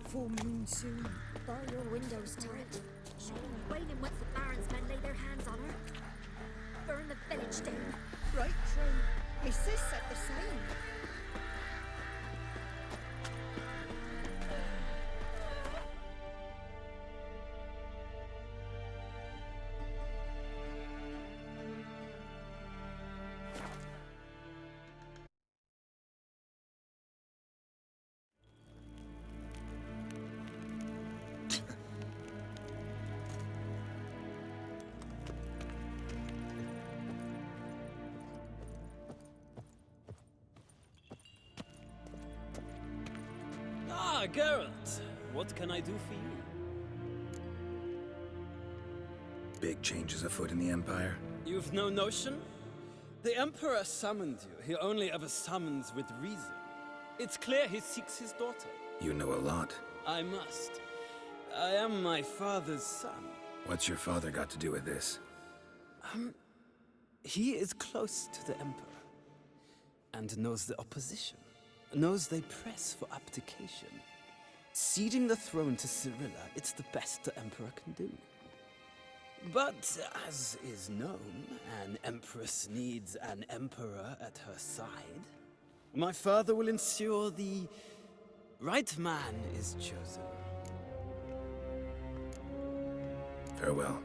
Full moon soon. Bar your windows, turret. Surely wailing once the Baron's men lay their hands on her. Burn the village down. Right true. Me sis said the same. Ah, Geralt. What can I do for you? Big changes afoot in the Empire. You've no notion? The Emperor summoned you. He only ever summons with reason. It's clear he seeks his daughter. You know a lot. I must. I am my father's son. What's your father got to do with this? He is close to the Emperor. And knows the opposition. Knows they press for abdication. Ceding the throne to Cyrilla, it's the best the Emperor can do. But, as is known, an Empress needs an Emperor at her side. My father will ensure the right man is chosen. Farewell.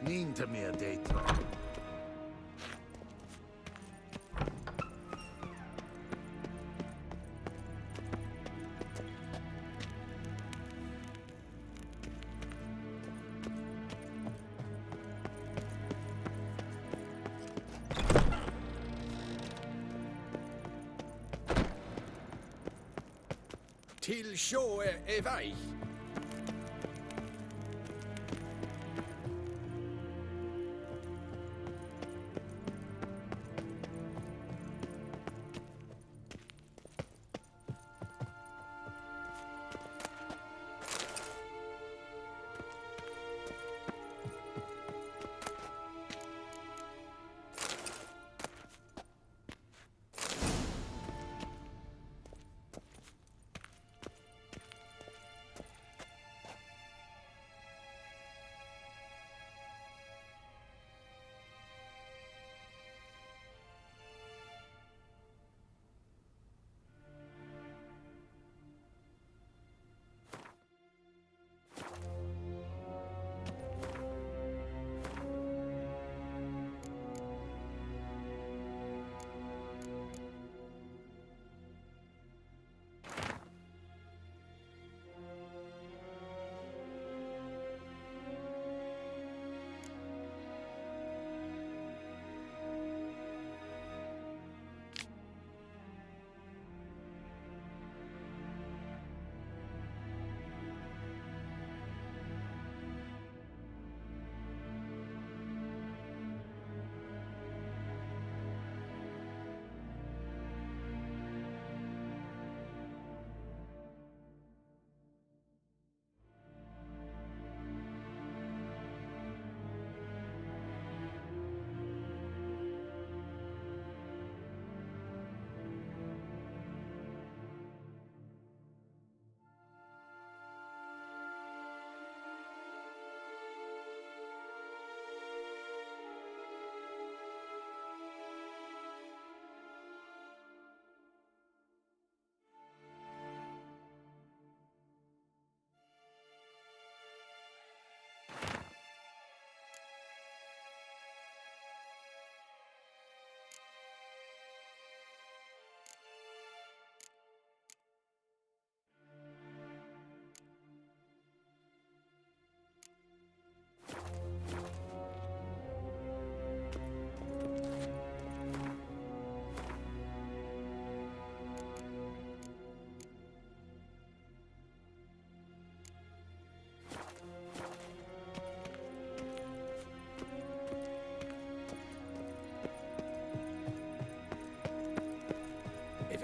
Ninta mer dejta. Till sjå är väg.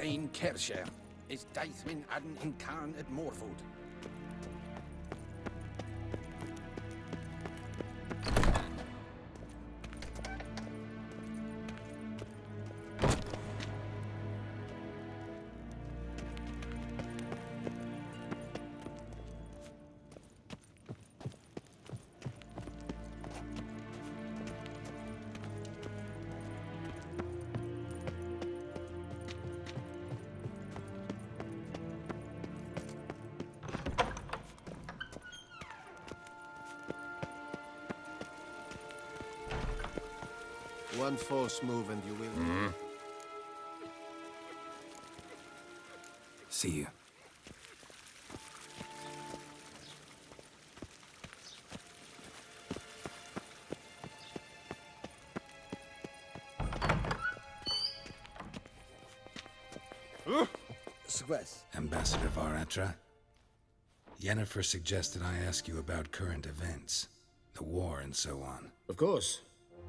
Fein Kersher is Daithmin Adden in Khan at Morfoot. One false move and you will. See you. Swes. Ambassador Varatra, Yennefer suggested I ask you about current events, the war and so on. Of course.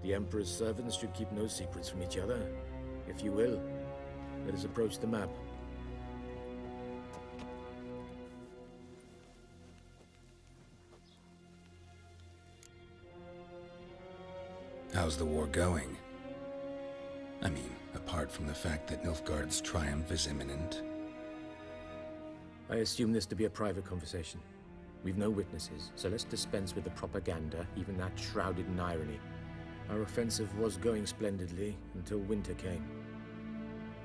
The Emperor's servants should keep no secrets from each other. If you will, let us approach the map. How's the war going? I mean, apart from the fact that Nilfgaard's triumph is imminent. I assume this to be a private conversation. We've no witnesses, so let's dispense with the propaganda, even that shrouded in irony. Our offensive was going splendidly until winter came.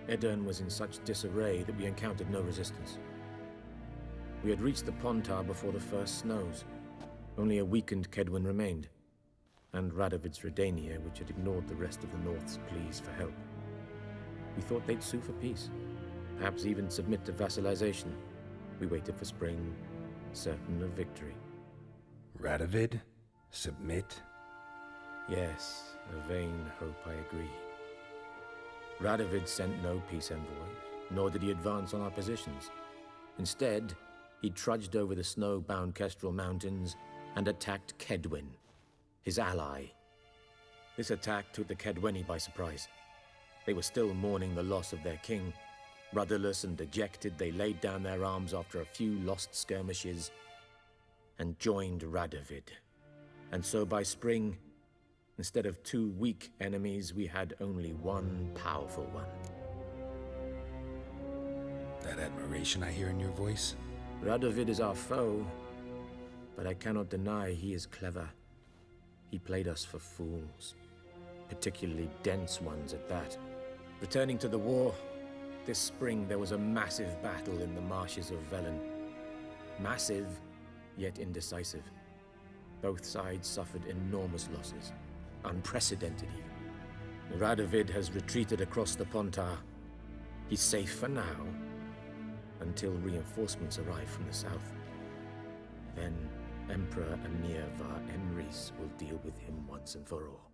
Edirn was in such disarray that we encountered no resistance. We had reached the Pontar before the first snows. Only a weakened Kedwin remained, and Radovid's Redania, which had ignored the rest of the North's pleas for help. We thought they'd sue for peace, perhaps even submit to vassalization. We waited for spring, certain of victory. Radovid? Submit? Yes, a vain hope, I agree. Radovid sent no peace envoys, nor did he advance on our positions. Instead, he trudged over the snow-bound Kestrel Mountains and attacked Kedwin, his ally. This attack took the Kedweni by surprise. They were still mourning the loss of their king. Rudderless and dejected, they laid down their arms after a few lost skirmishes and joined Radovid. And so by spring, instead of two weak enemies, we had only one powerful one. That admiration I hear in your voice? Radovid is our foe, but I cannot deny he is clever. He played us for fools, particularly dense ones at that. Returning to the war, this spring there was a massive battle in the marshes of Velen. Massive, yet indecisive. Both sides suffered enormous losses. Unprecedented even. Radovid has retreated across the Pontar. He's safe for now, until reinforcements arrive from the south. Then Emperor Emir var Emrys will deal with him once and for all.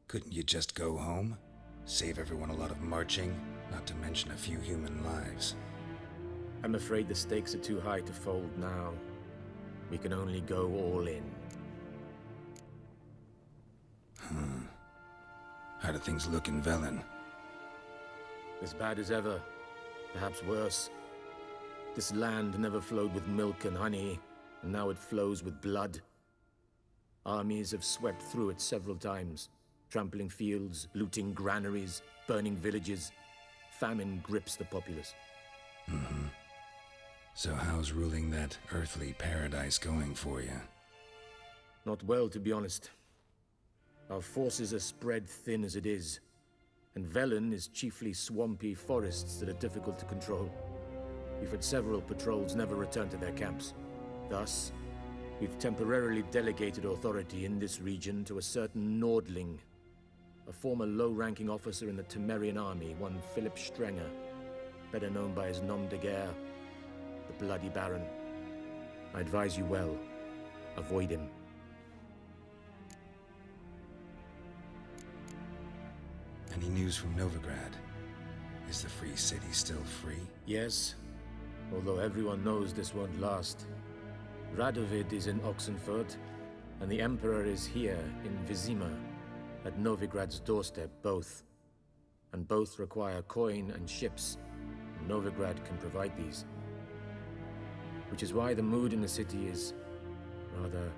Couldn't you just go home? Save everyone a lot of marching, not to mention a few human lives. I'm afraid the stakes are too high to fold now. We can only go all in. How do things look in Velen? As bad as ever, perhaps worse. This land never flowed with milk and honey, and now it flows with blood. Armies have swept through it several times, trampling fields, looting granaries, burning villages. Famine grips the populace. So how's ruling that earthly paradise going for you? Not well, to be honest. Our forces are spread thin as it is, and Velen is chiefly swampy forests that are difficult to control. We've had several patrols never return to their camps. Thus, we've temporarily delegated authority in this region to a certain Nordling, a former low-ranking officer in the Temerian army, one Philip Strenger, better known by his nom de guerre, the Bloody Baron. I advise you well. Avoid him. Any news from Novigrad? Is the Free City still free? Yes, although everyone knows this won't last. Radovid is in Oxenfurt, and the Emperor is here in Vizima, at Novigrad's doorstep, both. And both require coin and ships, Novigrad can provide these. Which is why the mood in the city is rather,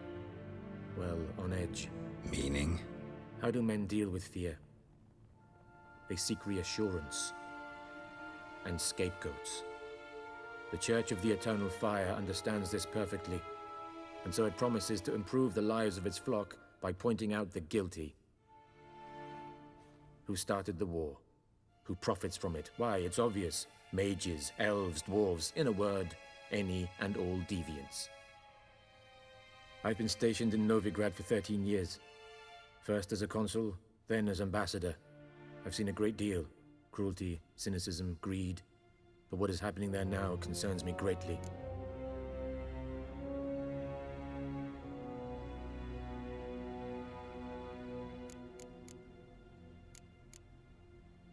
well, on edge. Meaning? How do men deal with fear? They seek reassurance and scapegoats. The Church of the Eternal Fire understands this perfectly, and so it promises to improve the lives of its flock by pointing out the guilty. Who started the war? Who profits from it? Why, it's obvious. Mages, elves, dwarves, in a word, any and all deviants. I've been stationed in Novigrad for 13 years. First as a consul, then as ambassador. I've seen a great deal. Cruelty, cynicism, greed. But what is happening there now concerns me greatly.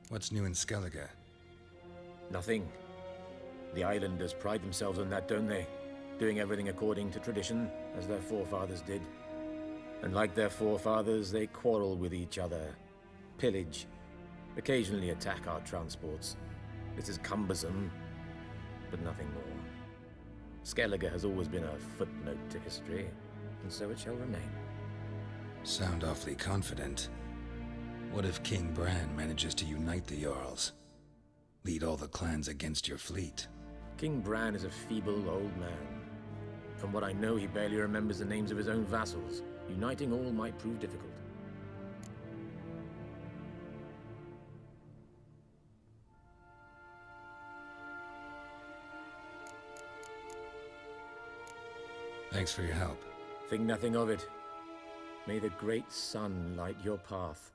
What's new in Skellige? Nothing. The islanders pride themselves on that, don't they? Doing everything according to tradition, as their forefathers did. And like their forefathers, they quarrel with each other, pillage, occasionally attack our transports. This is cumbersome, but nothing more. Skellige has always been a footnote to history, and so it shall remain. Sound awfully confident. What if King Bran manages to unite the Jarls? Lead all the clans against your fleet? King Bran is a feeble old man. From what I know, he barely remembers the names of his own vassals. Uniting all might prove difficult. Thanks for your help. Think nothing of it. May the great sun light your path.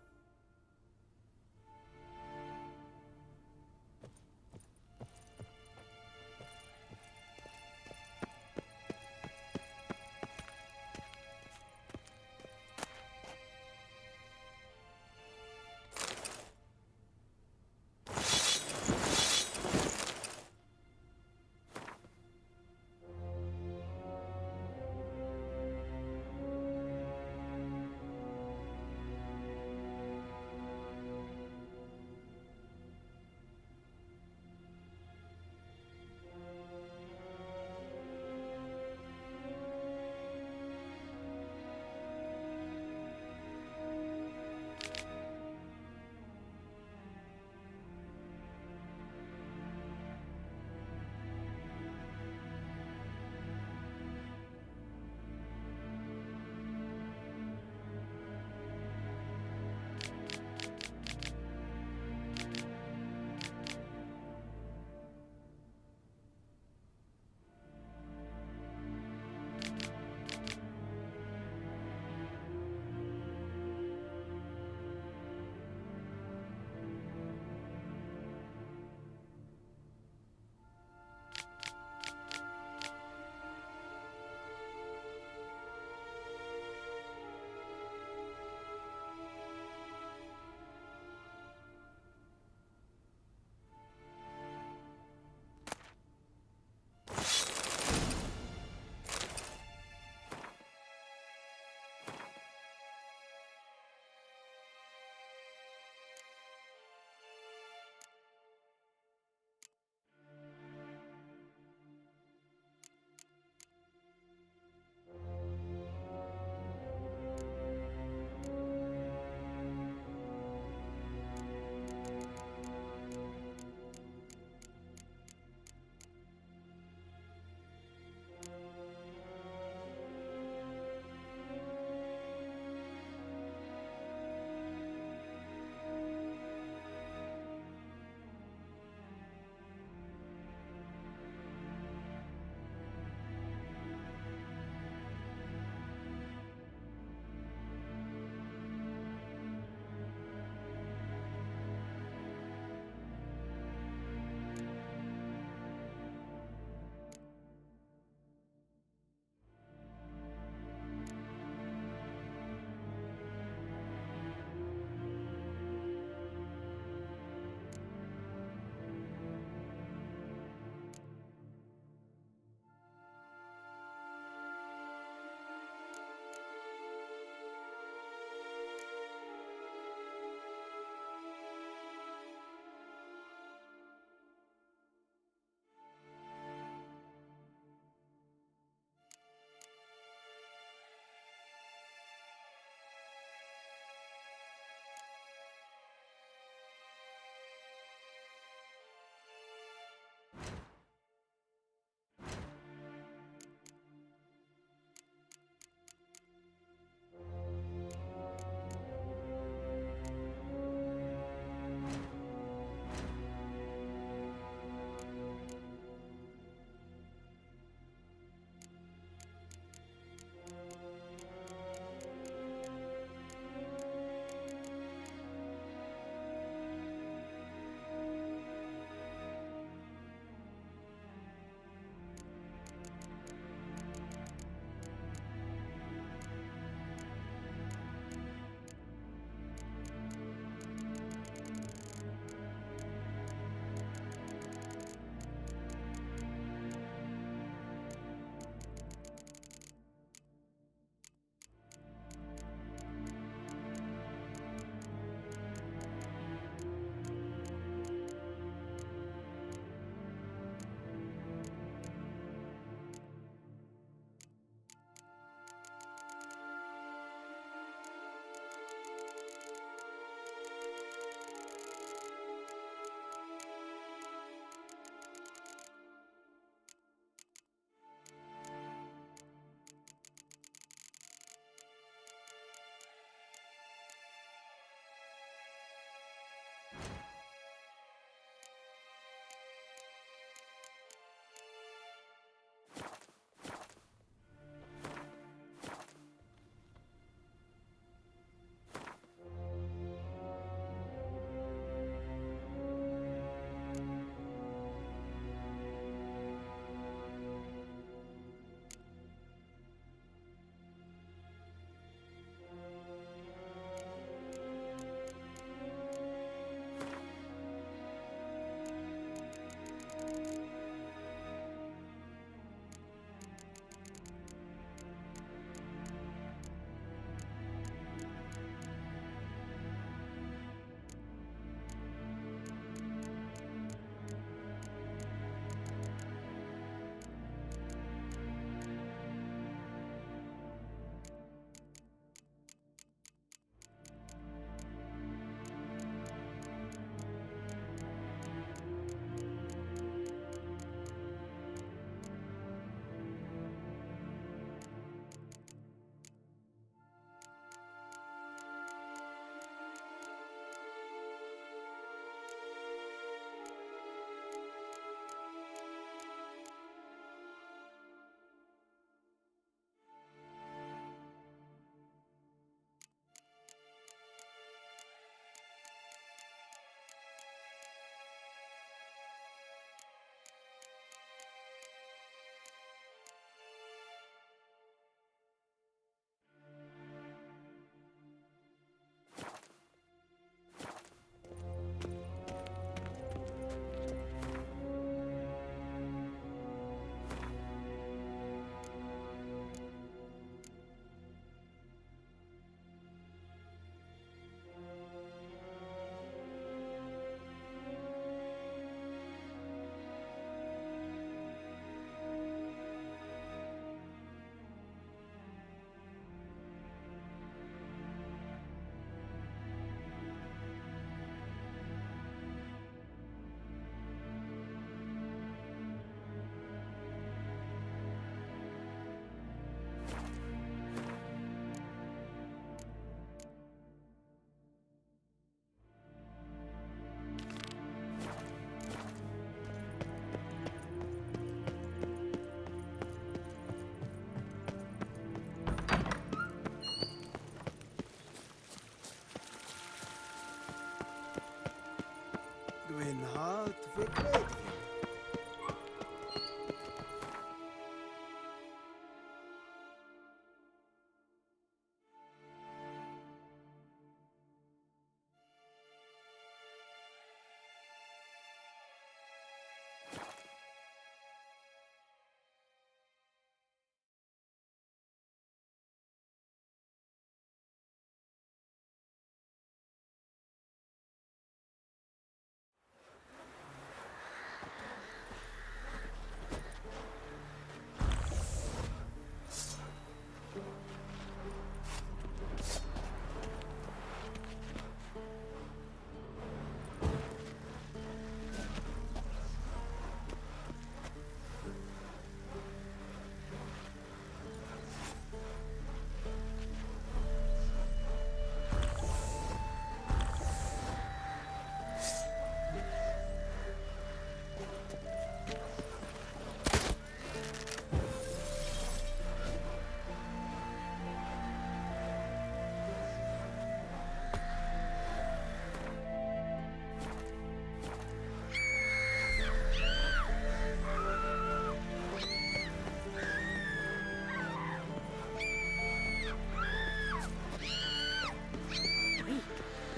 Min heart fick glädje.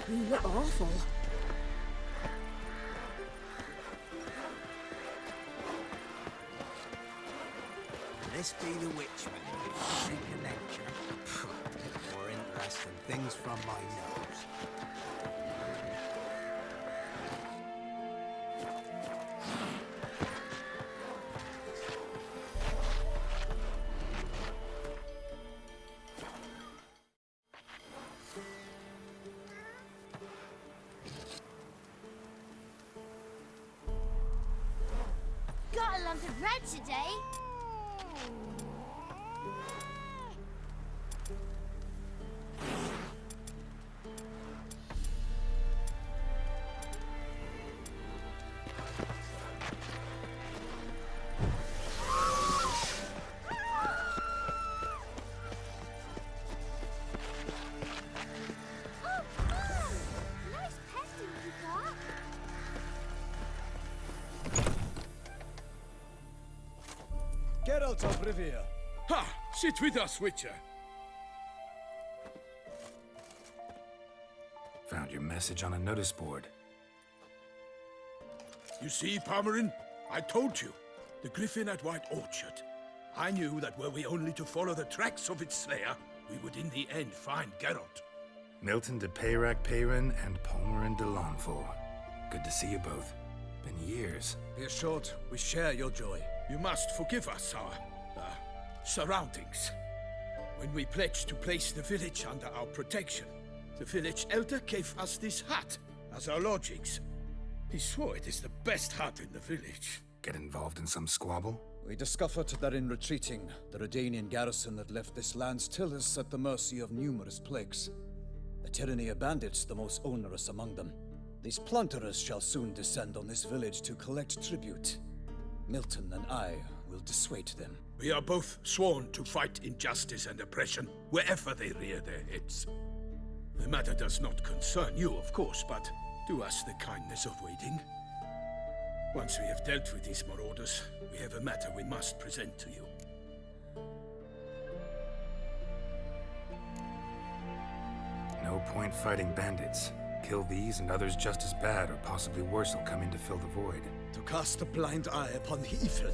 You look awful. This be the witchman. Take a lecture. More interesting things from my nose. Got a lump of bread today. Oh, Mom! Nice pestle you got. Geralt of Rivia. Ha! Sit with us, Witcher. Found your message on a notice board. You see, Palmerin? I told you. The griffin at White Orchard. I knew that were we only to follow the tracks of its slayer, we would in the end find Geralt. Milton de Peyrac Peyrin and Palmerin de Lanfort. Good to see you both. Been years. Be assured, we share your joy. You must forgive us our, surroundings. When we pledged to place the village under our protection, the village elder gave us this hut as our lodgings. He swore it is the best hut in the village. Get involved in some squabble? We discovered that in retreating, the Redanian garrison that left this land still is at the mercy of numerous plagues. The tyranny of bandits the most onerous among them. These plunderers shall soon descend on this village to collect tribute. Milton and I will dissuade them. We are both sworn to fight injustice and oppression wherever they rear their heads. The matter does not concern you, of course, but do us the kindness of waiting. Once we have dealt with these marauders, we have a matter we must present to you. No point fighting bandits. Kill these and others just as bad or possibly worse will come in to fill the void. To cast a blind eye upon the evil.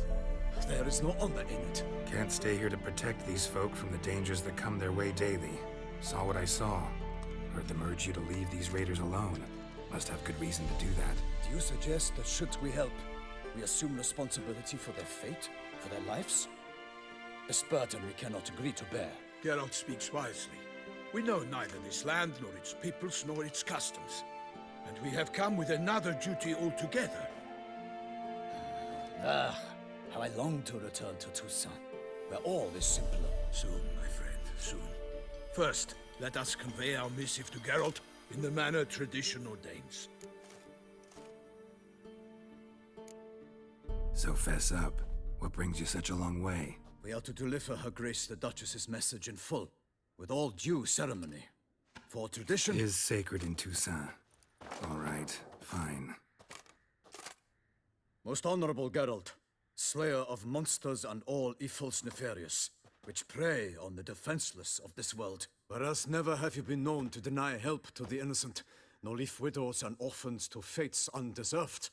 There is no honor in it. Can't stay here to protect these folk from the dangers that come their way daily. Saw what I saw. Heard them urge you to leave these raiders alone. Must have good reason to do that. Do you suggest that should we help, we assume responsibility for their fate, for their lives? A burden we cannot agree to bear. Geralt speaks wisely. We know neither this land, nor its peoples, nor its customs. And we have come with another duty altogether. Ah, how I long to return to Toussaint, where all is simpler. Soon, my friend, soon. First, let us convey our missive to Geralt in the manner tradition ordains. So fess up. What brings you such a long way? We are to deliver Her Grace the Duchess's message in full, with all due ceremony. For tradition... Is sacred in Toussaint. All right, fine. Most honorable Geralt, slayer of monsters and all evils nefarious, which prey on the defenseless of this world. Whereas never have you been known to deny help to the innocent, nor leave widows and orphans to fates undeserved.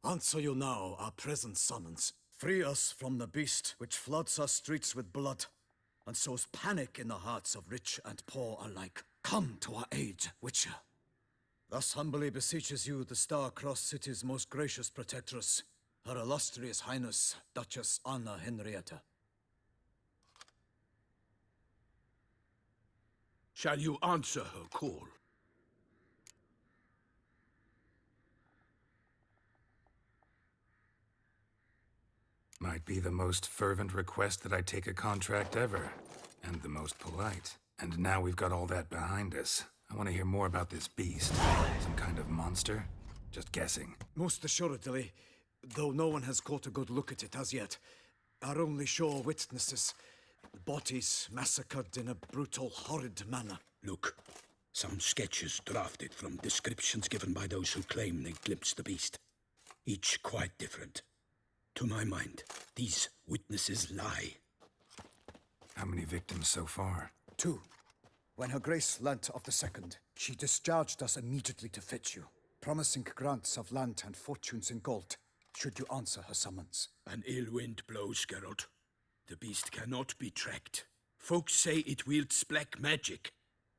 Answer you now our present summons. Free us from the beast which floods our streets with blood, and sows panic in the hearts of rich and poor alike. Come to our aid, Witcher. Thus humbly beseeches you the Star-Crossed City's most gracious protectress, Her Illustrious Highness, Duchess Anna Henrietta. Shall you answer her call? Might be the most fervent request that I take a contract ever, and the most polite. And now we've got all that behind us. I want to hear more about this beast. Some kind of monster? Just guessing. Most assuredly, though no one has caught a good look at it as yet. Our only sure witnesses. Bodies massacred in a brutal, horrid manner. Look, some sketches drafted from descriptions given by those who claim they glimpsed the beast. Each quite different. To my mind, these witnesses lie. How many victims so far? 2. When Her Grace learnt of the second, she discharged us immediately to fetch you, promising grants of land and fortunes in gold, should you answer her summons. An ill wind blows, Geralt. The beast cannot be tracked. Folks say it wields black magic.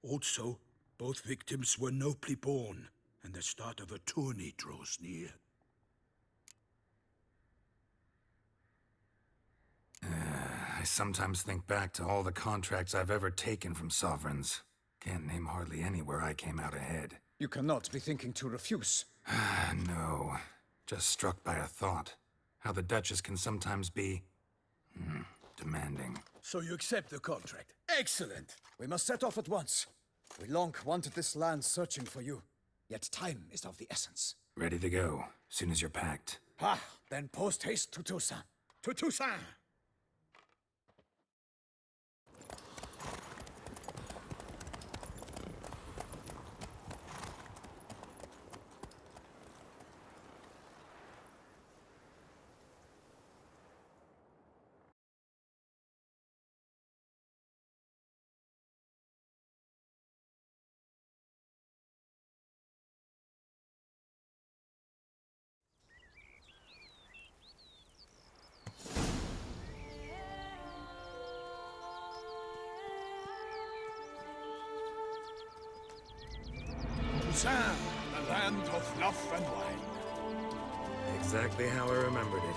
Also, both victims were nobly born, and the start of a tourney draws near. I sometimes think back to all the contracts I've ever taken from sovereigns. Can't name hardly any where I came out ahead. You cannot be thinking to refuse. No. Just struck by a thought. How the Duchess can sometimes be... demanding. So you accept the contract? Excellent! We must set off at once. We long wanted this land searching for you, yet time is of the essence. Ready to go, soon as you're packed. Ha! Then post haste to Toussaint. To Toussaint! Toussaint, the land of love and wine. Exactly how I remembered it.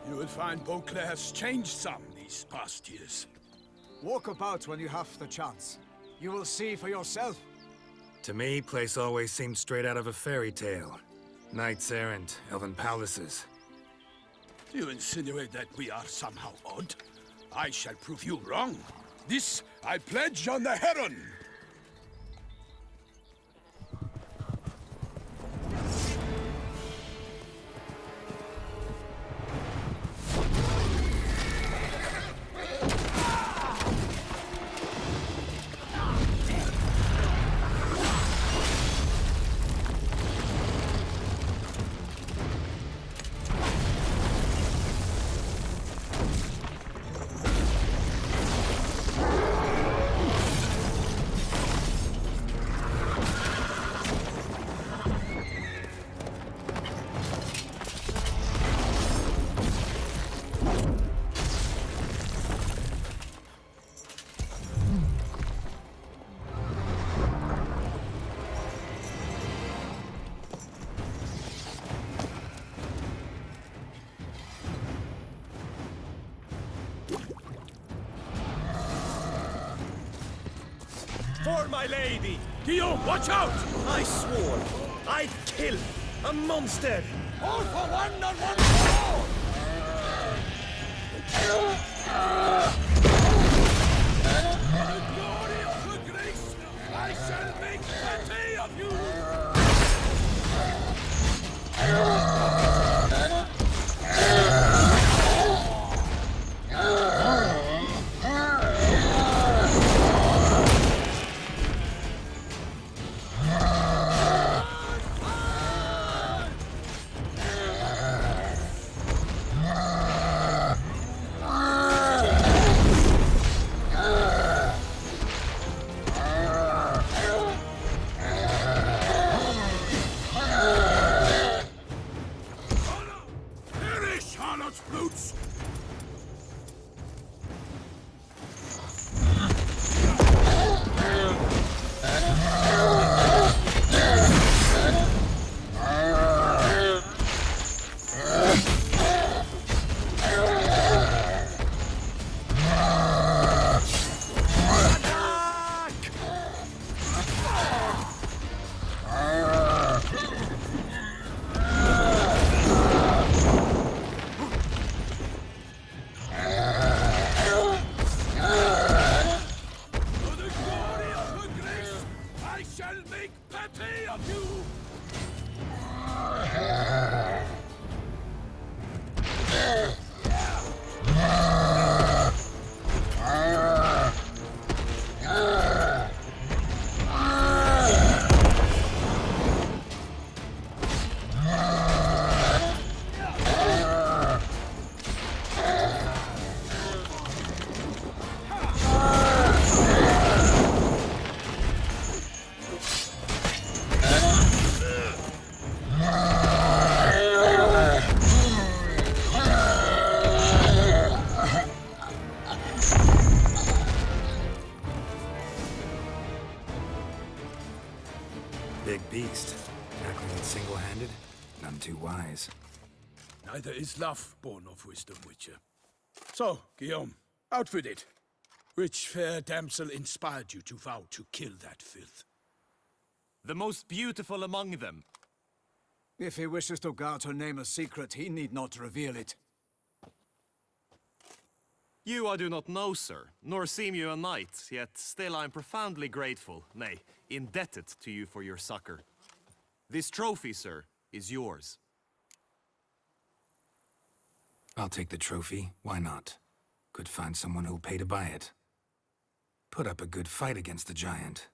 You will find Beauclair's changed some these past years. Walk about when you have the chance. You will see for yourself. To me, place always seemed straight out of a fairy tale. Knights errant, elven palaces. Do you insinuate that we are somehow odd? I shall prove you wrong. This I pledge on the Heron! For my lady! Guillaume, watch out! I swore I'd kill a monster! All for one and one for all! The glory of her grace, I shall make plenty of you! beast. Tackling it single-handed? None too wise. Neither is love born of wisdom, Witcher. So, Guillaume, out with it. Which fair damsel inspired you to vow to kill that filth? The most beautiful among them. If he wishes to guard her name a secret, he need not reveal it. You I do not know, sir, nor seem you a knight, yet still I am profoundly grateful, nay, indebted to you for your succor. This trophy, sir, is yours. I'll take the trophy. Why not? Could find someone who'll pay to buy it. Put up a good fight against the giant.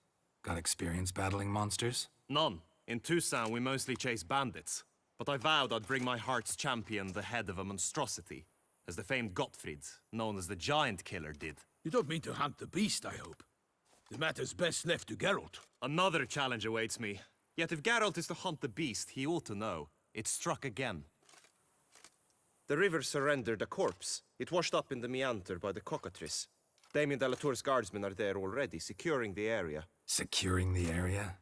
Got experience battling monsters? None. In Toussaint we mostly chase bandits. But I vowed I'd bring my heart's champion the head of a monstrosity, as the famed Gottfried, known as the Giant Killer, did. You don't mean to hunt the beast, I hope. The matter's best left to Geralt. Another challenge awaits me. Yet if Geralt is to hunt the beast, he ought to know. It struck again. The river surrendered a corpse. It washed up in the meander by the cockatrice. Damien de la Tour's guardsmen are there already, securing the area. Securing the area?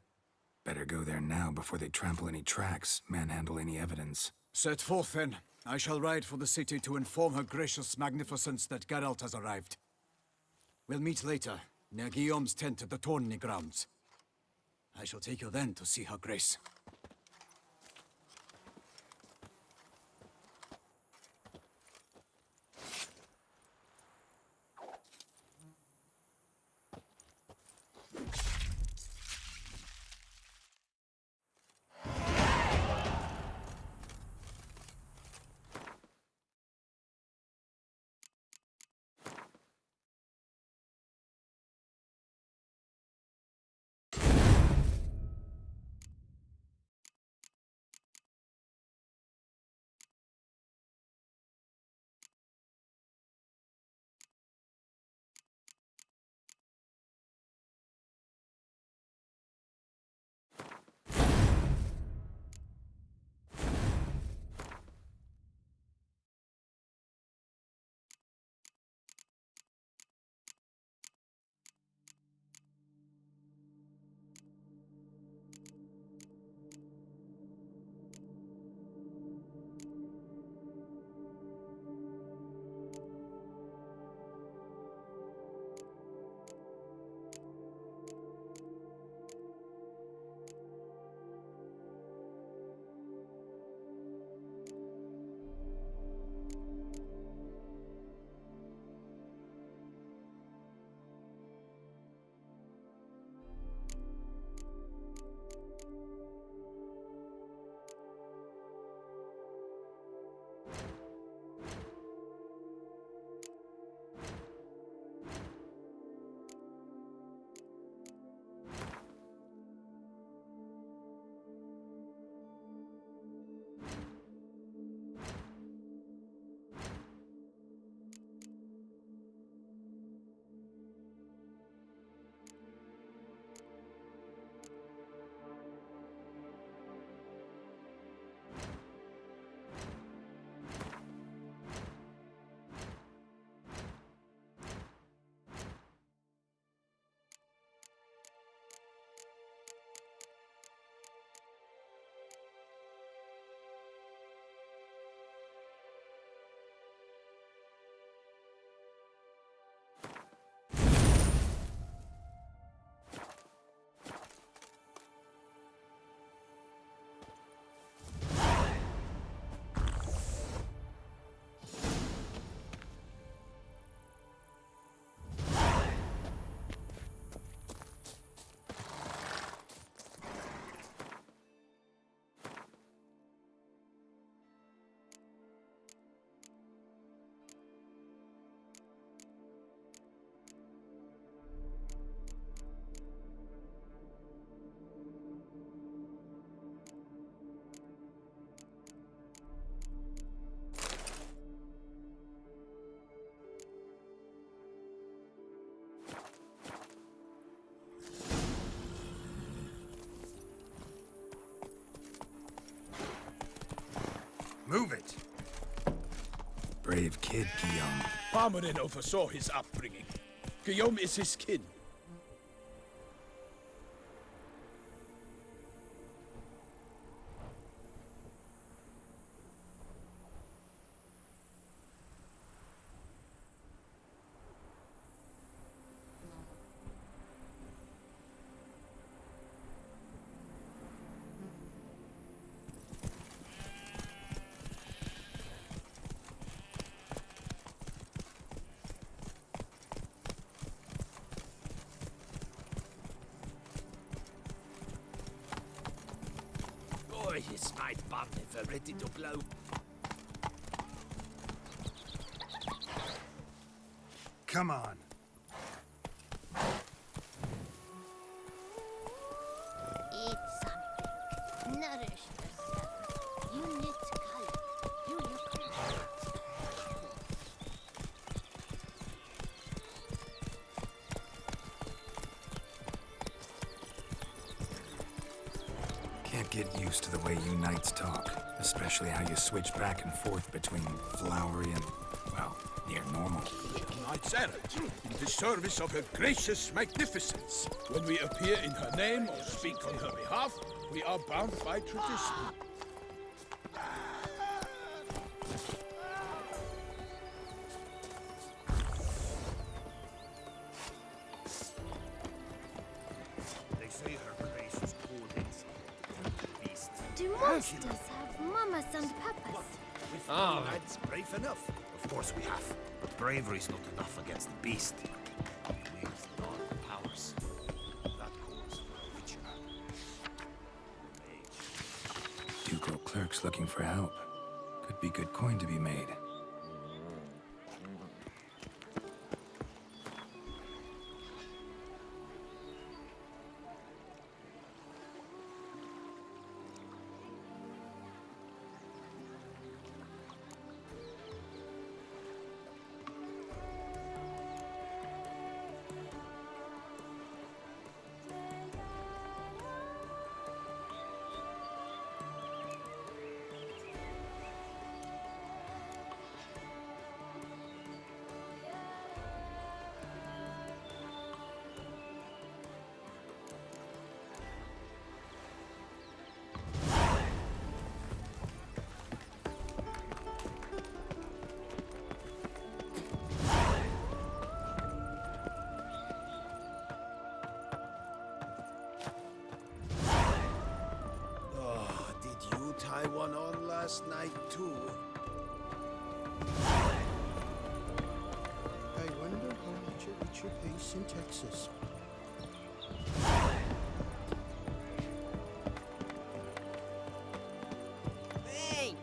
Better go there now before they trample any tracks, manhandle any evidence. Set forth, then. I shall ride for the city to inform her gracious magnificence that Geralt has arrived. We'll meet later, near Guillaume's tent at the tourney grounds. I shall take you then to see her grace. Move it! Brave kid, Guillaume. Parmanin oversaw his upbringing. Guillaume is his kin. We're ready to blow. Come on. Eat something. Nourish yourself. You need color. You look right. Can't get used to the way you knights talk, especially how you switch back and forth between flowery and, well, near normal. Knights errant, in the service of her gracious magnificence. When we appear in her name or speak on her behalf, we are bound by tradition. They say her grace is poured inside the beast. Do monsters have mamas and papas? We've lads brave enough. Of course we have. But bravery's not enough against the beast. It wields dark powers. That calls for a witcher. Mage. Ducal clerks looking for help. Could be good coin to be made. Oh, did you tie one on last night, too? I wonder how much a witcher pays in Texas. Hey!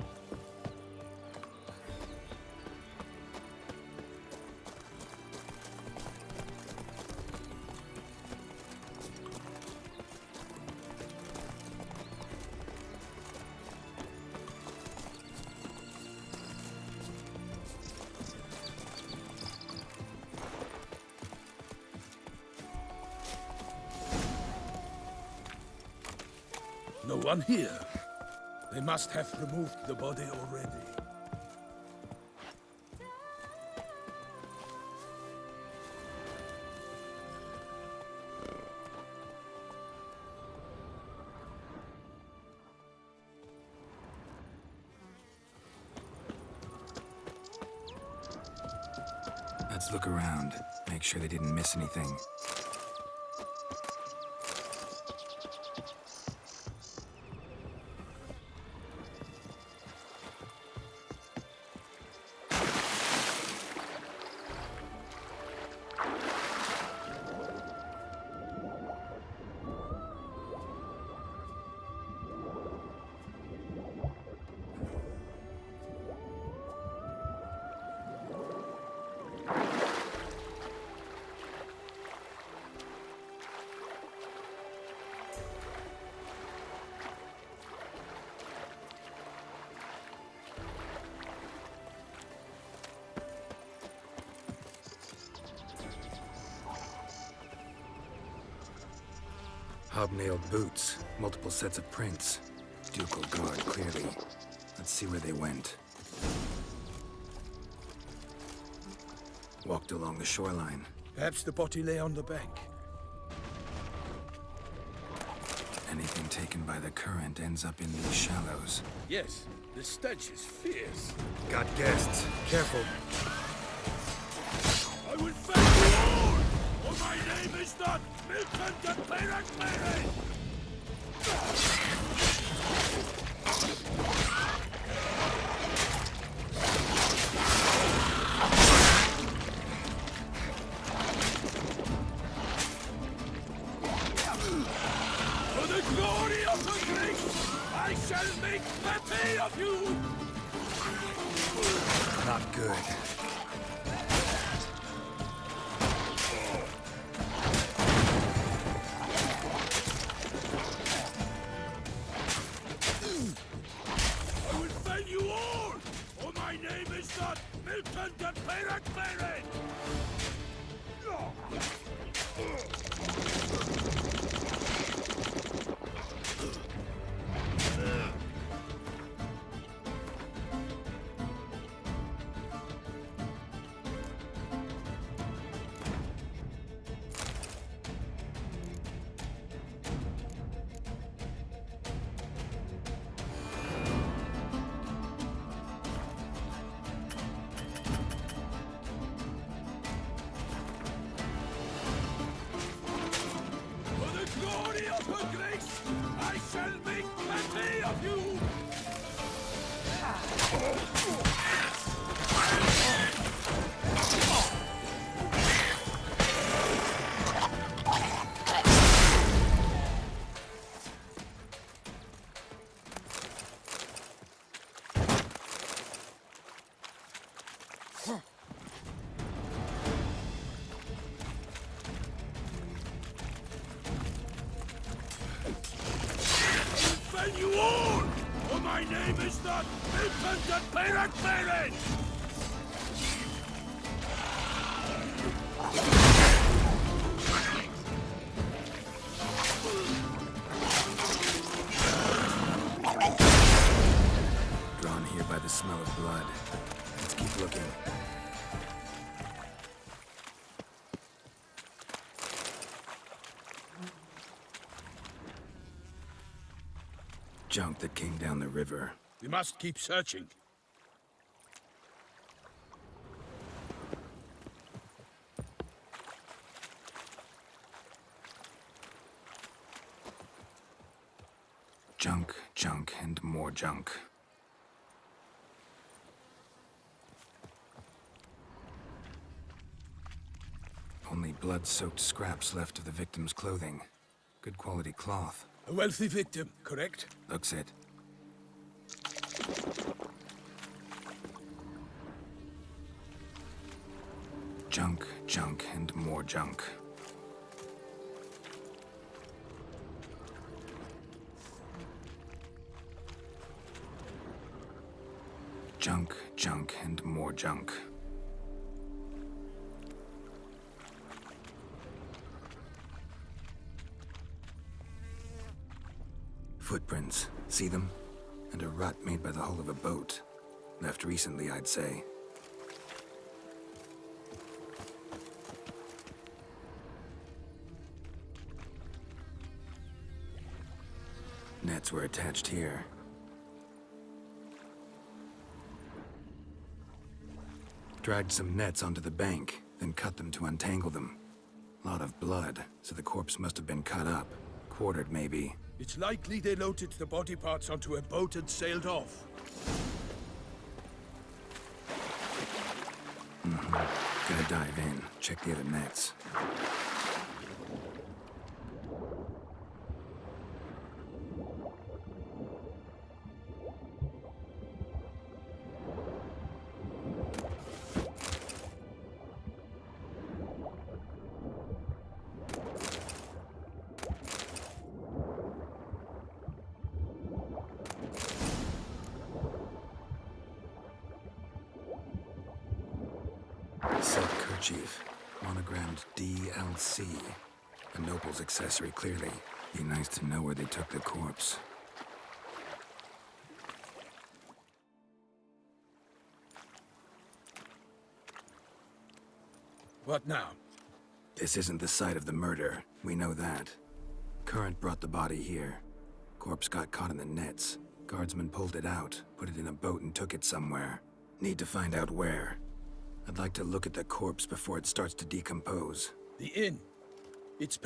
No one here. They must have removed the body already. Let's look around. Make sure they didn't miss anything. Hobnailed boots, multiple sets of prints. Ducal guard, clearly. Let's see where they went. Walked along the shoreline. Perhaps the body lay on the bank. Anything taken by the current ends up in these shallows. Yes, the stench is fierce. Got guests. Careful. I will fetch you all! For my name is not Milton the Pirate. For the glory of the Greeks, I shall make Pepe name is not Infant the Pirate Parent! Drawn here by the smell of blood. Let's keep looking. Junk that came down the river. We must keep searching. Junk, junk, and more junk. Only blood-soaked scraps left of the victim's clothing. Good quality cloth. A wealthy victim, correct? Looks it. Junk, junk, and more junk. Junk, junk, and more junk. Footprints. See them? And a rut made by the hull of a boat. Left recently, I'd say. Nets were attached here. Dragged some nets onto the bank, then cut them to untangle them. Lot of blood, so the corpse must have been cut up. Quartered, maybe. It's likely they loaded the body parts onto a boat and sailed off. Gotta dive in, check the other nets. Silk kerchief, monogrammed DLC. A noble's accessory, clearly. Be nice to know where they took the corpse. What now? This isn't the site of the murder. We know that. Current brought the body here. Corpse got caught in the nets. Guardsmen pulled it out, put it in a boat and took it somewhere. Need to find out where. I'd like to look at the corpse before it starts to decompose. The inn. It's